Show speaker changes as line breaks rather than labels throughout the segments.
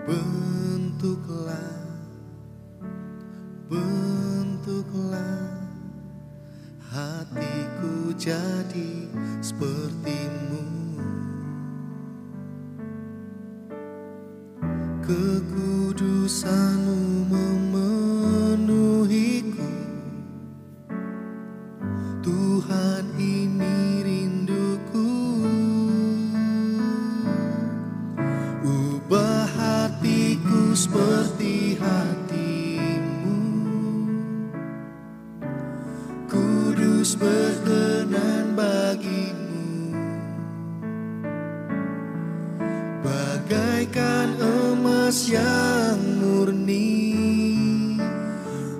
Bentuklah, bentuklah hatiku jadi sepertimu. Kekudusanmu memenuhiku, Tuhan, ini rinduku. Ubah hatiku seperti hatimu, kudus berkenan bagimu. Bagaikan emas yang murni,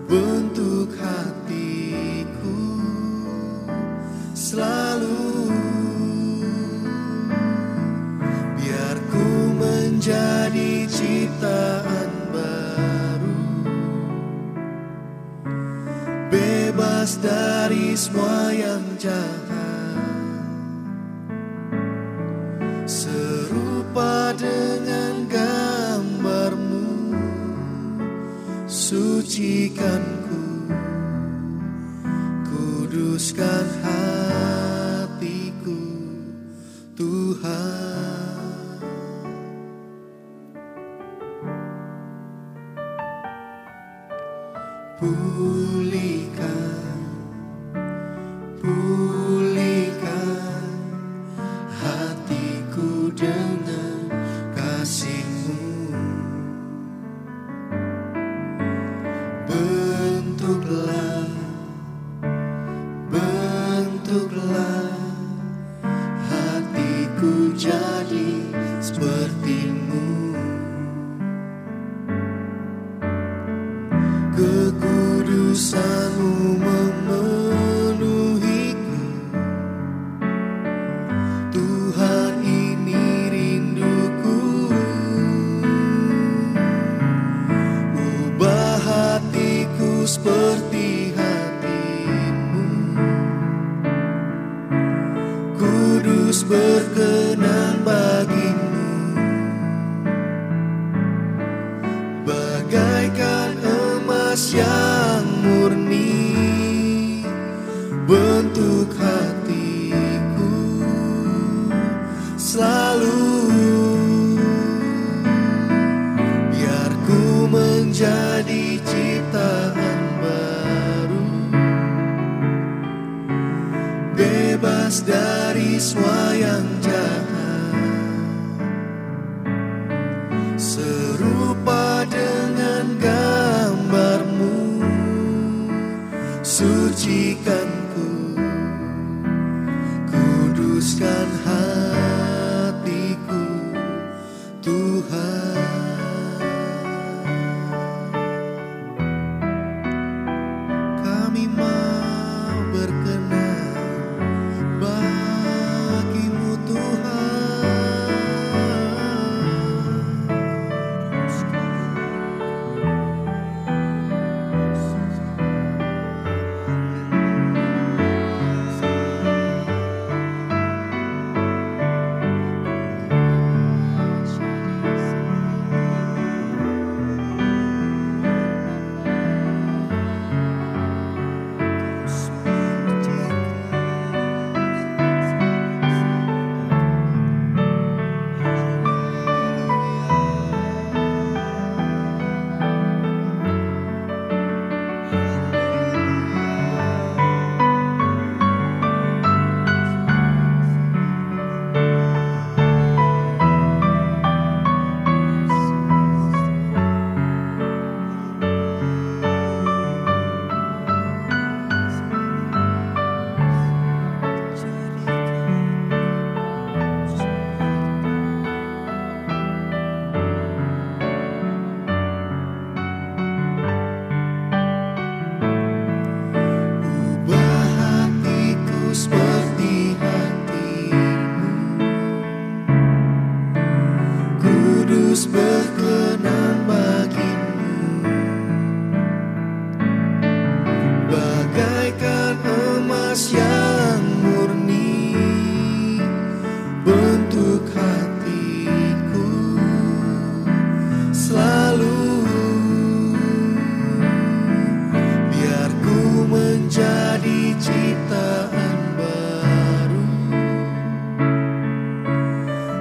bentuk hatiku selalu. Biar ku menjadi ciptaan baru, bebas dari semua yang jahat, serupa dengan gambarmu. Sucikanku, kuduskan hatiku, Tuhan. Pulihkan, pulihkan hatiku dengan kasih-Mu. Bentuklah, bentuklah hatiku jadi seperti-Mu. Kekudusanmu memenuhiku, Tuhan, ini rinduku. Ubah hatiku seperti hatimu, kudus berkenan bagimu. Bagaikan emas yang murni, bentuk hatiku selalu. Biar ku menjadi ciptaan baru, bebas dari semua yang jahat, serupa dengan gambar-Mu. Sucikanku, kuduskan hatiku, Tuhan. Kami mau berkenan bagi-Mu, Tuhan.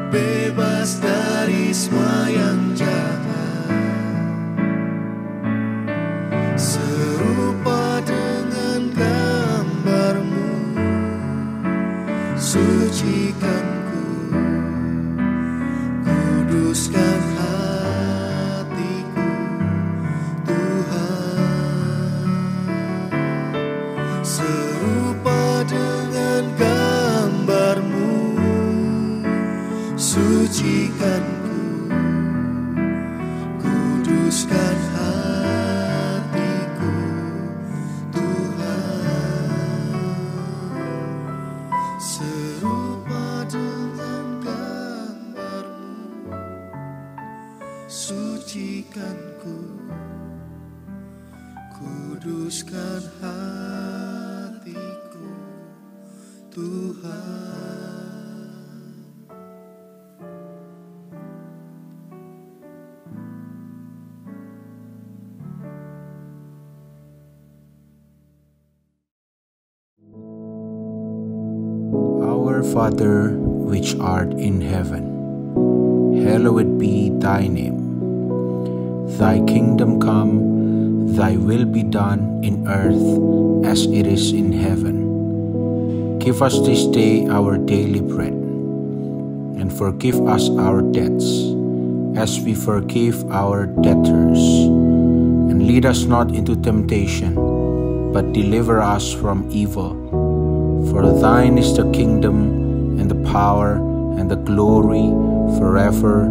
bebas dari semua yang jahat, serupa dengan gambar-Mu. Sucikan ku, kuduskan hatiku, Tuhan. Serupa dengan gambar-Mu, sucikan ku, kuduskan hatiku, Tuhan. Serupa dengan gambar-Mu, sucikan ku, kuduskan hatiku, Tuhan.
Our Father, which art in heaven, hallowed be thy name. Thy kingdom come, thy will be done in earth as it is in heaven. Give us this day our daily bread, and forgive us our debts, as we forgive our debtors. And lead us not into temptation, but deliver us from evil. For thine is the kingdom, and the power, and the glory, forever.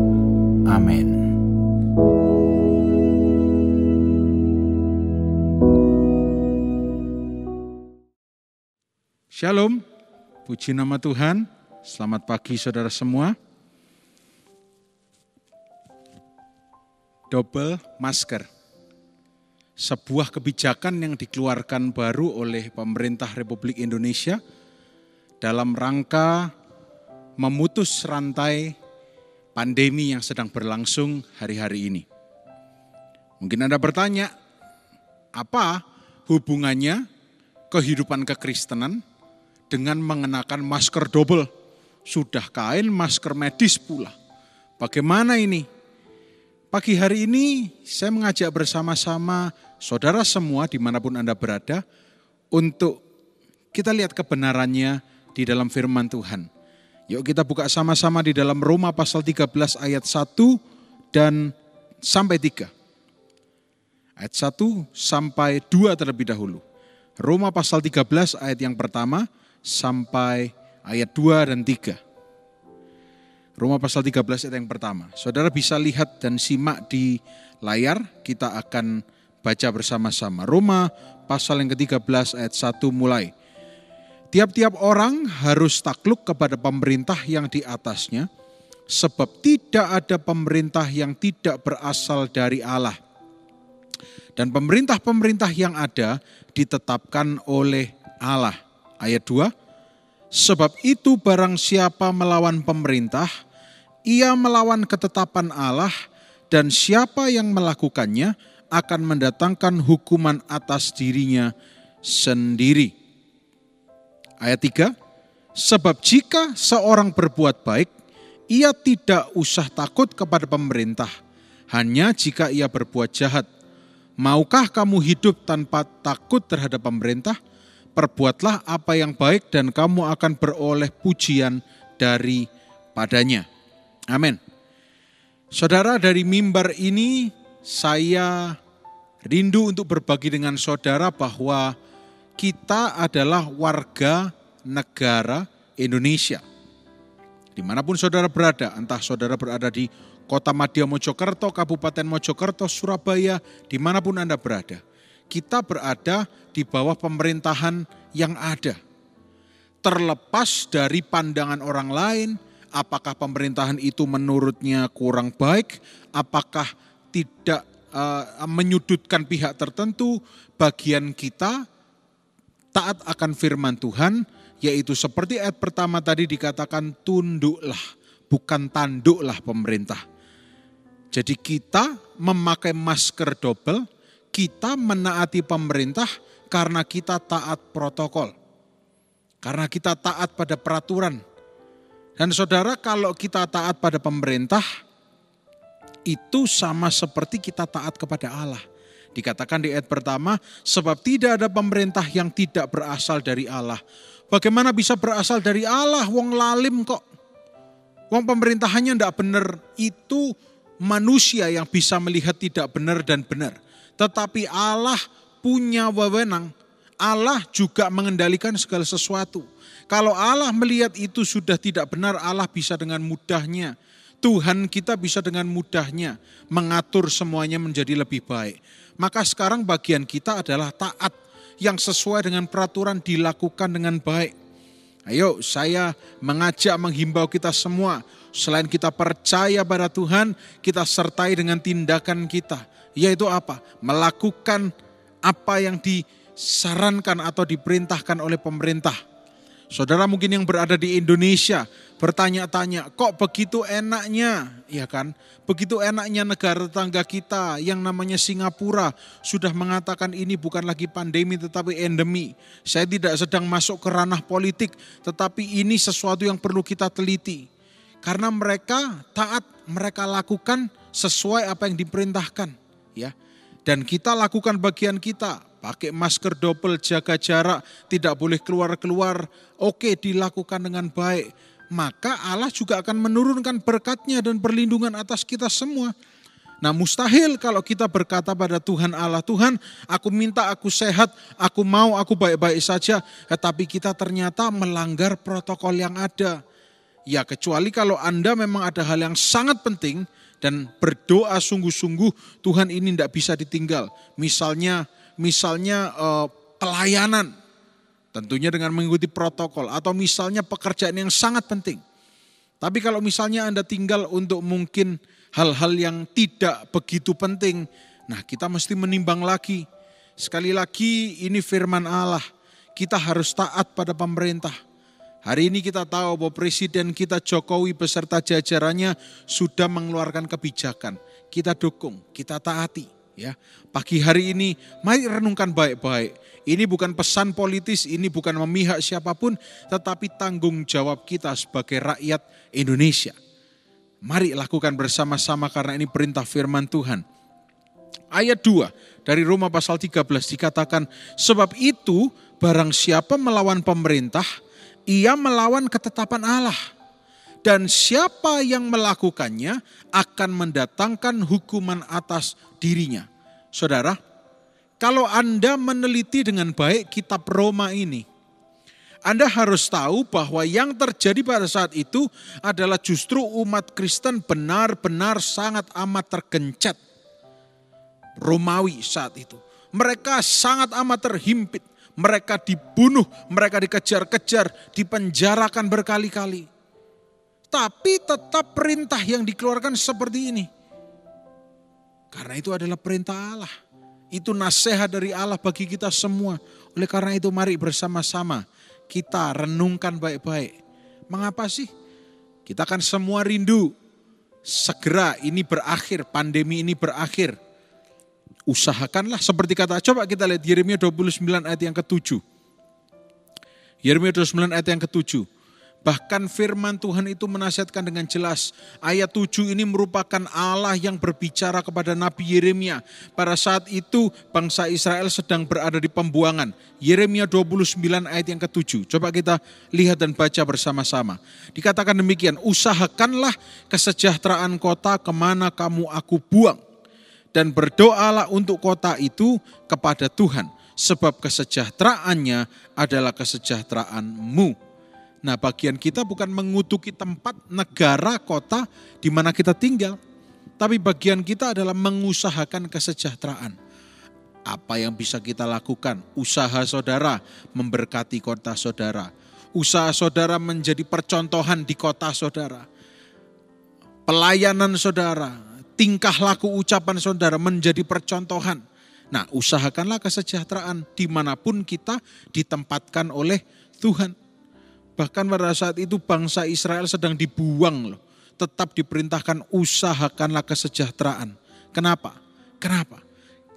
Amen.
Shalom, puji nama Tuhan. Selamat pagi saudara semua. Double masker. Sebuah kebijakan yang dikeluarkan baru oleh pemerintah Republik Indonesia dalam rangka memutus rantai pandemi yang sedang berlangsung hari-hari ini. Mungkin Anda bertanya, apa hubungannya kehidupan kekristenan dengan mengenakan masker double? Sudah kain masker medis pula. Bagaimana ini? Pagi hari ini saya mengajak bersama-sama saudara semua dimanapun Anda berada untuk kita lihat kebenarannya di dalam firman Tuhan. Yuk kita buka sama-sama di dalam Roma pasal 13 ayat 1 dan sampai 3. Ayat 1 sampai 2 terlebih dahulu. Roma pasal 13 ayat yang pertama sampai ayat 2 dan 3. Roma pasal 13 ayat yang pertama. Saudara bisa lihat dan simak di layar, kita akan baca bersama-sama. Roma pasal yang ke-13 ayat 1 mulai. Tiap-tiap orang harus takluk kepada pemerintah yang di atasnya, sebab tidak ada pemerintah yang tidak berasal dari Allah. Dan pemerintah-pemerintah yang ada ditetapkan oleh Allah. Ayat 2, sebab itu barang siapa melawan pemerintah, ia melawan ketetapan Allah, dan siapa yang melakukannya akan mendatangkan hukuman atas dirinya sendiri. Ayat 3, sebab jika seorang berbuat baik, ia tidak usah takut kepada pemerintah, hanya jika ia berbuat jahat. Maukah kamu hidup tanpa takut terhadap pemerintah? Perbuatlah apa yang baik dan kamu akan beroleh pujian daripadanya. Amin. Saudara, dari mimbar ini saya rindu untuk berbagi dengan saudara bahwa kita adalah warga negara Indonesia. Dimanapun saudara berada, entah saudara berada di Kota Madya Mojokerto, Kabupaten Mojokerto, Surabaya, dimanapun Anda berada. Kita berada di bawah pemerintahan yang ada. Terlepas dari pandangan orang lain, apakah pemerintahan itu menurutnya kurang baik, apakah tidak menyudutkan pihak tertentu, bagian kita taat akan firman Tuhan, yaitu seperti ayat pertama tadi dikatakan tunduklah, bukan tanduklah pemerintah. Jadi kita memakai masker double, kita menaati pemerintah karena kita taat protokol. Karena kita taat pada peraturan. Dan saudara, kalau kita taat pada pemerintah, itu sama seperti kita taat kepada Allah. Dikatakan di ayat pertama, sebab tidak ada pemerintah yang tidak berasal dari Allah. Bagaimana bisa berasal dari Allah? Wong lalim kok. Wong pemerintahannya tidak benar. Itu manusia yang bisa melihat tidak benar dan benar. Tetapi Allah punya wewenang. Allah juga mengendalikan segala sesuatu. Kalau Allah melihat itu sudah tidak benar, Allah bisa dengan mudahnya. Tuhan kita bisa dengan mudahnya mengatur semuanya menjadi lebih baik. Maka sekarang bagian kita adalah taat yang sesuai dengan peraturan dilakukan dengan baik. Ayo, saya mengajak menghimbau kita semua. Selain kita percaya pada Tuhan, kita sertai dengan tindakan kita. Yaitu apa? Melakukan apa yang disarankan atau diperintahkan oleh pemerintah. Saudara mungkin yang berada di Indonesia bertanya-tanya, kok begitu enaknya, ya kan? Begitu enaknya negara tetangga kita yang namanya Singapura sudah mengatakan ini bukan lagi pandemi tetapi endemi. Saya tidak sedang masuk ke ranah politik, tetapi ini sesuatu yang perlu kita teliti. Karena mereka taat, mereka lakukan sesuai apa yang diperintahkan, ya. Dan kita lakukan bagian kita. Pakai masker double, jaga jarak, tidak boleh keluar-keluar. Oke, dilakukan dengan baik. Maka Allah juga akan menurunkan berkat-Nya dan perlindungan atas kita semua. Nah, mustahil kalau kita berkata pada Tuhan Allah, Tuhan, aku minta aku sehat, aku mau aku baik-baik saja. Tetapi kita ternyata melanggar protokol yang ada. Ya, kecuali kalau Anda memang ada hal yang sangat penting dan berdoa sungguh-sungguh, Tuhan ini tidak bisa ditinggal. Misalnya pelayanan, tentunya dengan mengikuti protokol, atau misalnya pekerjaan yang sangat penting. Tapi kalau misalnya Anda tinggal untuk mungkin hal-hal yang tidak begitu penting, nah kita mesti menimbang lagi. Sekali lagi ini firman Allah, kita harus taat pada pemerintah. Hari ini kita tahu bahwa Presiden kita Jokowi beserta jajarannya sudah mengeluarkan kebijakan. Kita dukung, kita taati. Ya, pagi hari ini mari renungkan baik-baik. Ini bukan pesan politis, ini bukan memihak siapapun, tetapi tanggung jawab kita sebagai rakyat Indonesia. Mari lakukan bersama-sama karena ini perintah firman Tuhan. Ayat 2 dari Roma pasal 13 dikatakan, sebab itu barang siapa melawan pemerintah, ia melawan ketetapan Allah. Dan siapa yang melakukannya akan mendatangkan hukuman atas dirinya. Saudara, kalau Anda meneliti dengan baik kitab Roma ini, Anda harus tahu bahwa yang terjadi pada saat itu adalah justru umat Kristen benar-benar sangat amat tergencet. Romawi saat itu. Mereka sangat amat terhimpit. Mereka dibunuh, mereka dikejar-kejar, dipenjarakan berkali-kali. Tapi tetap perintah yang dikeluarkan seperti ini. Karena itu adalah perintah Allah. Itu nasihat dari Allah bagi kita semua. Oleh karena itu mari bersama-sama kita renungkan baik-baik. Mengapa sih? Kita kan semua rindu segera ini berakhir, pandemi ini berakhir. Usahakanlah seperti kata, coba kita lihat Yeremia 29 ayat yang ke-7. Yeremia 29 ayat yang ke-7. Bahkan firman Tuhan itu menasihatkan dengan jelas. Ayat 7 ini merupakan Allah yang berbicara kepada Nabi Yeremia. Pada saat itu bangsa Israel sedang berada di pembuangan. Yeremia 29 ayat yang ke-7. Coba kita lihat dan baca bersama-sama. Dikatakan demikian, usahakanlah kesejahteraan kota kemana kamu aku buang. Dan berdoalah untuk kota itu kepada Tuhan. Sebab kesejahteraannya adalah kesejahteraanmu. Nah, bagian kita bukan mengutuki tempat, negara, kota di mana kita tinggal. Tapi bagian kita adalah mengusahakan kesejahteraan. Apa yang bisa kita lakukan? Usaha saudara memberkati kota saudara. Usaha saudara menjadi percontohan di kota saudara. Pelayanan saudara, tingkah laku ucapan saudara menjadi percontohan. Nah, usahakanlah kesejahteraan dimanapun kita ditempatkan oleh Tuhan. Bahkan pada saat itu bangsa Israel sedang dibuang loh. Tetap diperintahkan usahakanlah kesejahteraan. Kenapa?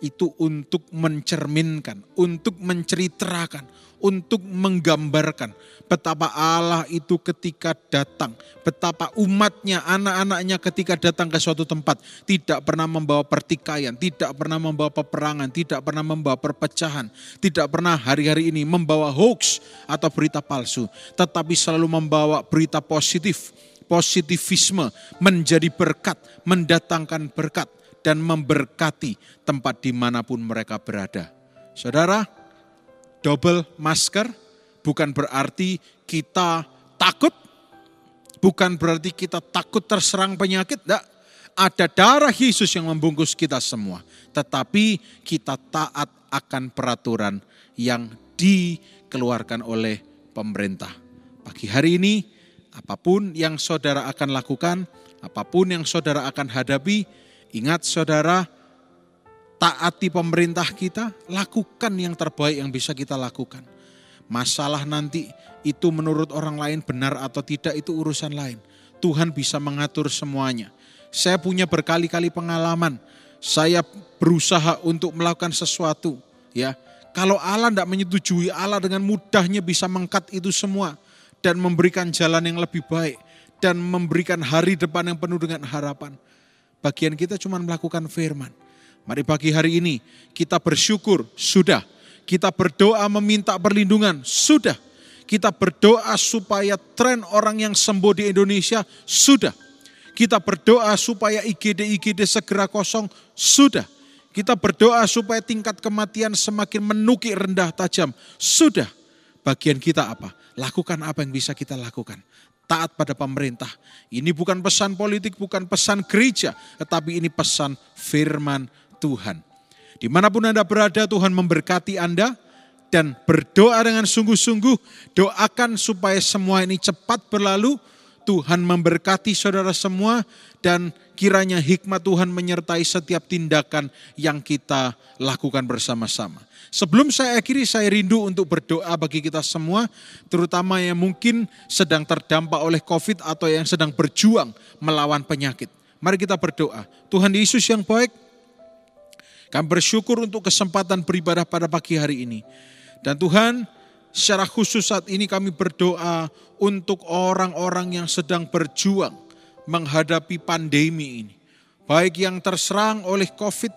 itu untuk mencerminkan, untuk menceritakan, untuk menggambarkan betapa Allah itu ketika datang, betapa umatnya, anak-anaknya ketika datang ke suatu tempat tidak pernah membawa pertikaian, tidak pernah membawa peperangan, tidak pernah membawa perpecahan, tidak pernah hari-hari ini membawa hoax atau berita palsu, tetapi selalu membawa berita positif, positivisme, menjadi berkat, mendatangkan berkat, dan memberkati tempat dimanapun mereka berada. Saudara, double masker bukan berarti kita takut, bukan berarti kita takut terserang penyakit, enggak. Ada darah Yesus yang membungkus kita semua, tetapi kita taat akan peraturan yang dikeluarkan oleh pemerintah. Pagi hari ini, apapun yang saudara akan lakukan, apapun yang saudara akan hadapi, ingat saudara, taati pemerintah kita, lakukan yang terbaik yang bisa kita lakukan. Masalah nanti itu menurut orang lain benar atau tidak itu urusan lain. Tuhan bisa mengatur semuanya. Saya punya berkali-kali pengalaman, saya berusaha untuk melakukan sesuatu. Ya, kalau Allah tidak menyetujui, Allah dengan mudahnya bisa mengkat itu semua dan memberikan jalan yang lebih baik dan memberikan hari depan yang penuh dengan harapan. Bagian kita cuma melakukan firman. Mari pagi hari ini kita bersyukur, sudah. Kita berdoa meminta perlindungan, sudah. Kita berdoa supaya tren orang yang sembuh di Indonesia, sudah. Kita berdoa supaya IGD segera kosong, sudah. Kita berdoa supaya tingkat kematian semakin menukik rendah tajam, sudah. Bagian kita apa? Lakukan apa yang bisa kita lakukan. Taat pada pemerintah. Ini bukan pesan politik, bukan pesan gereja, tetapi ini pesan firman Tuhan. Dimanapun Anda berada, Tuhan memberkati Anda dan berdoa dengan sungguh-sungguh. Doakan supaya semua ini cepat berlalu. Tuhan memberkati saudara semua dan kiranya hikmat Tuhan menyertai setiap tindakan yang kita lakukan bersama-sama. Sebelum saya akhiri, saya rindu untuk berdoa bagi kita semua, terutama yang mungkin sedang terdampak oleh COVID atau yang sedang berjuang melawan penyakit. Mari kita berdoa. Tuhan Yesus yang baik, kami bersyukur untuk kesempatan beribadah pada pagi hari ini. Dan Tuhan, secara khusus saat ini kami berdoa untuk orang-orang yang sedang berjuang menghadapi pandemi ini. Baik yang terserang oleh COVID,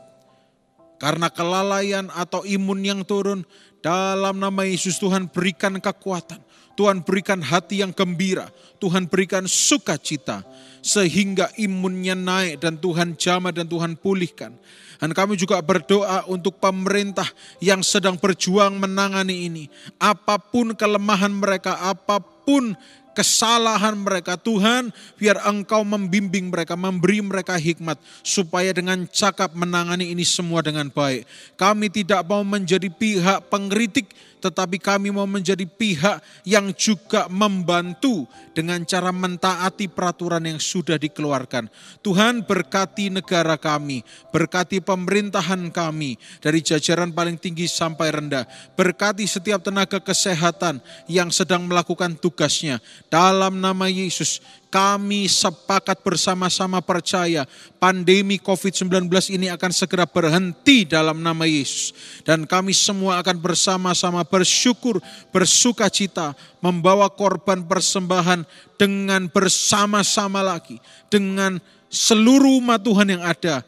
karena kelalaian atau imun yang turun, dalam nama Yesus Tuhan berikan kekuatan. Tuhan berikan hati yang gembira. Tuhan berikan sukacita. Sehingga imunnya naik dan Tuhan jamah dan Tuhan pulihkan. Dan kami juga berdoa untuk pemerintah yang sedang berjuang menangani ini. Apapun kelemahan mereka, apapun kesalahan mereka, Tuhan, biar Engkau membimbing mereka, memberi mereka hikmat, supaya dengan cakap menangani ini semua dengan baik. Kami tidak mau menjadi pihak pengkritik, tetapi kami mau menjadi pihak yang juga membantu dengan cara mentaati peraturan yang sudah dikeluarkan. Tuhan, berkati negara kami, berkati pemerintahan kami, dari jajaran paling tinggi sampai rendah. Berkati setiap tenaga kesehatan yang sedang melakukan tugasnya. Dalam nama Yesus, kami sepakat bersama-sama percaya pandemi COVID-19 ini akan segera berhenti dalam nama Yesus. Dan kami semua akan bersama-sama bersyukur, bersukacita, membawa korban persembahan dengan bersama-sama lagi. Dengan seluruh umat Tuhan yang ada,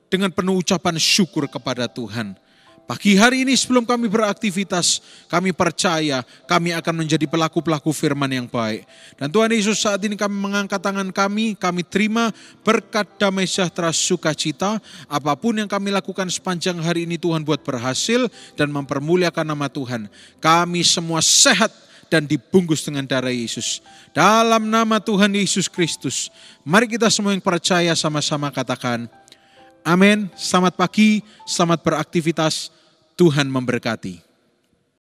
dengan penuh ucapan syukur kepada Tuhan. Pagi hari ini sebelum kami beraktivitas, kami percaya kami akan menjadi pelaku-pelaku firman yang baik. Dan Tuhan Yesus, saat ini kami mengangkat tangan kami terima berkat damai sejahtera sukacita. Apapun yang kami lakukan sepanjang hari ini Tuhan buat berhasil dan mempermuliakan nama Tuhan. Kami semua sehat dan dibungkus dengan darah Yesus. Dalam nama Tuhan Yesus Kristus, mari kita semua yang percaya sama-sama katakan, amin. Selamat pagi, selamat beraktivitas. Tuhan memberkati.